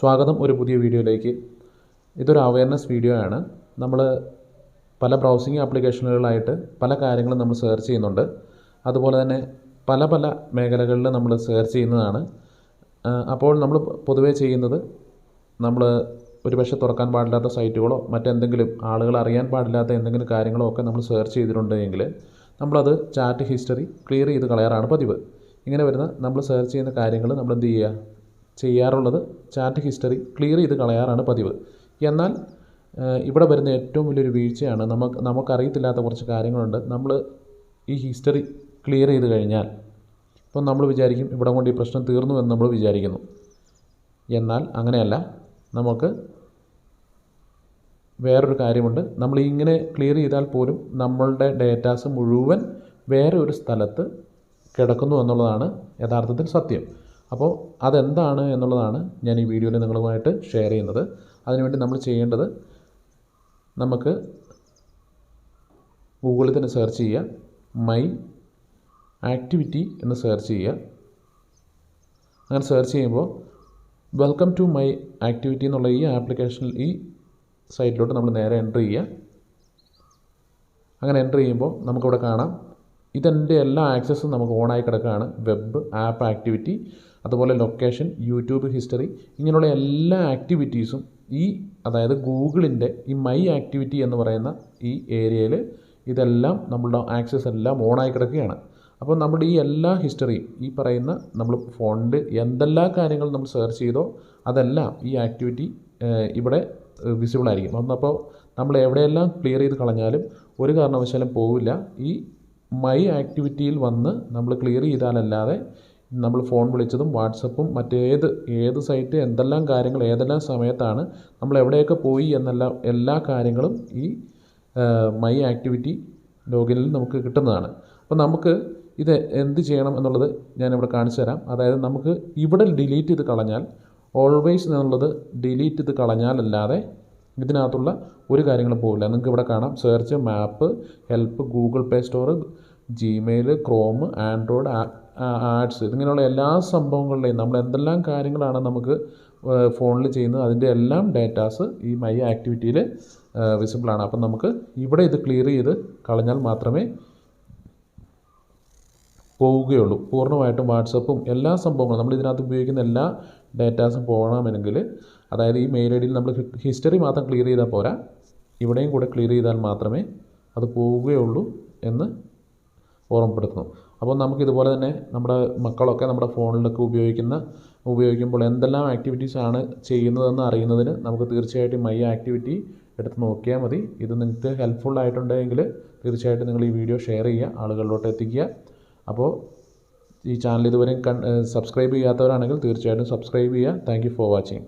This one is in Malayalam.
സ്വാഗതം ഒരു പുതിയ വീഡിയോയിലേക്ക്. ഇതൊരു അവയർനെസ് വീഡിയോ ആണ്. നമ്മൾ പല ബ്രൗസിംഗ് ആപ്ലിക്കേഷനുകളായിട്ട് പല കാര്യങ്ങളും നമ്മൾ സെർച്ച് ചെയ്യുന്നുണ്ട്. അതുപോലെ തന്നെ പല പല മേഖലകളിൽ നമ്മൾ സെർച്ച് ചെയ്യുന്നതാണ്. അപ്പോൾ നമ്മൾ പൊതുവേ ചെയ്യുന്നത് നമ്മൾ ഒരുപക്ഷെ തുറക്കാൻ പാടില്ലാത്ത സൈറ്റുകളോ മറ്റെന്തെങ്കിലും ആളുകൾ അറിയാൻ പാടില്ലാത്ത എന്തെങ്കിലും കാര്യങ്ങളോ ഒക്കെ നമ്മൾ സെർച്ച് ചെയ്തിട്ടുണ്ടെങ്കിൽ നമ്മളത് ചാറ്റ് ഹിസ്റ്ററി ക്ലിയർ ചെയ്ത് കളയാറാണ് പതിവ്. ഇങ്ങനെ വരുന്ന നമ്മൾ സെർച്ച് ചെയ്യുന്ന കാര്യങ്ങൾ നമ്മൾ എന്ത് ചെയ്യാറുള്ളത് ചാറ്റ് ഹിസ്റ്ററി ക്ലിയർ ചെയ്ത് കളയാറാണ് പതിവ്. എന്നാൽ ഇവിടെ വരുന്ന ഏറ്റവും വലിയൊരു വീഴ്ചയാണ് നമുക്കറിയത്തില്ലാത്ത കുറച്ച് കാര്യങ്ങളുണ്ട്. നമ്മൾ ഈ ഹിസ്റ്ററി ക്ലിയർ ചെയ്ത് കഴിഞ്ഞാൽ ഇപ്പം നമ്മൾ വിചാരിക്കും ഇവിടെ കൊണ്ട് ഈ പ്രശ്നം തീർന്നു എന്ന് നമ്മൾ വിചാരിക്കുന്നു. എന്നാൽ അങ്ങനെയല്ല. നമുക്ക് വേറൊരു കാര്യമുണ്ട്. നമ്മൾ ഇങ്ങനെ ക്ലിയർ ചെയ്താൽ പോലും നമ്മളുടെ ഡേറ്റാസ് മുഴുവൻ വേറെ ഒരു സ്ഥലത്ത് കിടക്കുന്നു എന്നുള്ളതാണ് യഥാർത്ഥത്തിൽ സത്യം. അപ്പോൾ അതെന്താണ് എന്നുള്ളതാണ് ഞാൻ ഈ വീഡിയോയിൽ നിങ്ങളുമായിട്ട് ഷെയർ ചെയ്യുന്നത്. അതിനുവേണ്ടി നമ്മൾ ചെയ്യേണ്ടത്, നമുക്ക് ഗൂഗിളിൽ തന്നെ സെർച്ച് ചെയ്യുക, മൈ ആക്ടിവിറ്റി എന്ന് സെർച്ച് ചെയ്യുക. അങ്ങനെ സെർച്ച് ചെയ്യുമ്പോൾ വെൽക്കം ടു മൈ ആക്ടിവിറ്റി എന്നുള്ള ഈ ആപ്ലിക്കേഷനിൽ ഈ സൈറ്റിലോട്ട് നമ്മൾ നേരെ എൻ്റർ ചെയ്യുക. അങ്ങനെ എൻ്റർ ചെയ്യുമ്പോൾ നമുക്കിവിടെ കാണാം ഇതെൻ്റെ എല്ലാ ആക്സസും നമുക്ക് ഓണായി കിടക്കുകയാണ്. വെബ്, ആപ്പ് ആക്ടിവിറ്റി, അതുപോലെ ലൊക്കേഷൻ, യൂട്യൂബ് ഹിസ്റ്ററി, ഇങ്ങനെയുള്ള എല്ലാ ആക്ടിവിറ്റീസും അതായത് ഗൂഗിളിൻ്റെ ഈ മൈ ആക്ടിവിറ്റി എന്ന് പറയുന്ന ഈ ഏരിയയിൽ ഇതെല്ലാം നമ്മളുടെ ആക്സസ് എല്ലാം ഓണായി കിടക്കുകയാണ്. അപ്പോൾ നമ്മുടെ ഈ എല്ലാ ഹിസ്റ്ററിയും ഈ പറയുന്ന നമ്മൾ ഫോണിൽ എന്തെല്ലാം കാര്യങ്ങൾ നമ്മൾ സെർച്ച് ചെയ്തോ അതെല്ലാം ഈ ആക്ടിവിറ്റി ഇവിടെ വിസിബിൾ ആയിരിക്കും. അപ്പോൾ നമ്മൾ എവിടെയെല്ലാം ക്ലിയർ ചെയ്ത് കളഞ്ഞാലും ഒരു കാരണവശാലും പോവില്ല. ഈ മൈ ആക്ടിവിറ്റിയിൽ വന്ന് നമ്മൾ ക്ലിയർ ചെയ്താലല്ലാതെ നമ്മൾ ഫോൺ വിളിച്ചതും വാട്സപ്പും ഏത് സൈറ്റ് എന്തെല്ലാം കാര്യങ്ങൾ ഏതെല്ലാം സമയത്താണ് നമ്മൾ എവിടെയൊക്കെ പോയി എന്നെല്ലാം എല്ലാ കാര്യങ്ങളും ഈ മൈ ആക്ടിവിറ്റി ലോഗിനിൽ നമുക്ക് കിട്ടുന്നതാണ്. അപ്പോൾ നമുക്ക് ഇത് എന്ത് ചെയ്യണം എന്നുള്ളത് ഞാനിവിടെ കാണിച്ചു തരാം. അതായത് നമുക്ക് ഇവിടെ ഡിലീറ്റ് ചെയ്ത് കളഞ്ഞാൽ, ഓൾവേസ് എന്നുള്ളത് ഡിലീറ്റ് ചെയ്ത് കളഞ്ഞാലല്ലാതെ ഇതിനകത്തുള്ള ഒരു കാര്യങ്ങളും പോകില്ല. നിങ്ങൾക്ക് ഇവിടെ കാണാം search, map, help, Google Play store, Gmail, Chrome, Android, ads, ഇതിങ്ങനെയുള്ള എല്ലാ സംഭവങ്ങളുടെയും നമ്മൾ എന്തെല്ലാം കാര്യങ്ങളാണ് നമുക്ക് ഫോണിൽ ചെയ്യുന്നത് അതിൻ്റെ എല്ലാം ഡേറ്റാസ് ഈ മൈ ആക്ടിവിറ്റിയിൽ വിസിബിളാണ്. അപ്പം നമുക്ക് ഇവിടെ ഇത് ക്ലിയർ ചെയ്ത് കളഞ്ഞാൽ മാത്രമേ പോവുകയുള്ളൂ. പൂർണ്ണമായിട്ടും വാട്സപ്പും എല്ലാ സംഭവങ്ങളും നമ്മൾ ഇതിനകത്ത് ഉപയോഗിക്കുന്ന എല്ലാ ഡേറ്റാസും പോകണമെങ്കിൽ, അതായത് ഈ മെയിൽ ഐ ഡിയിൽ നമ്മൾ ഹിസ്റ്ററി മാത്രം ക്ലിയർ ചെയ്താൽ പോരാ, ഇവിടെയും കൂടെ ക്ലിയർ ചെയ്താൽ മാത്രമേ അത് പോവുകയുള്ളൂ എന്ന് ഓർമ്മപ്പെടുത്തുന്നു. അപ്പോൾ നമുക്കിതുപോലെ തന്നെ നമ്മുടെ മക്കളൊക്കെ നമ്മുടെ ഫോണിലൊക്കെ ഉപയോഗിക്കുമ്പോൾ എന്തെല്ലാം ആക്ടിവിറ്റീസാണ് ചെയ്യുന്നതെന്ന് അറിയുന്നതിന് നമുക്ക് തീർച്ചയായിട്ടും മൈ ആക്ടിവിറ്റി എടുത്ത് നോക്കിയാൽ മതി. ഇത് നിങ്ങൾക്ക് ഹെൽപ്ഫുൾ ആയിട്ടുണ്ടെങ്കിൽ തീർച്ചയായിട്ടും നിങ്ങൾ ഈ വീഡിയോ ഷെയർ ചെയ്യുക, ആളുകളിലോട്ട് എത്തിക്കുക. അപ്പോൾ ഈ ചാനൽ ഇതുവരെയും സബ്സ്ക്രൈബ് ചെയ്യാത്തവരാണെങ്കിൽ തീർച്ചയായിട്ടും സബ്സ്ക്രൈബ് ചെയ്യുക. Thank you for watching.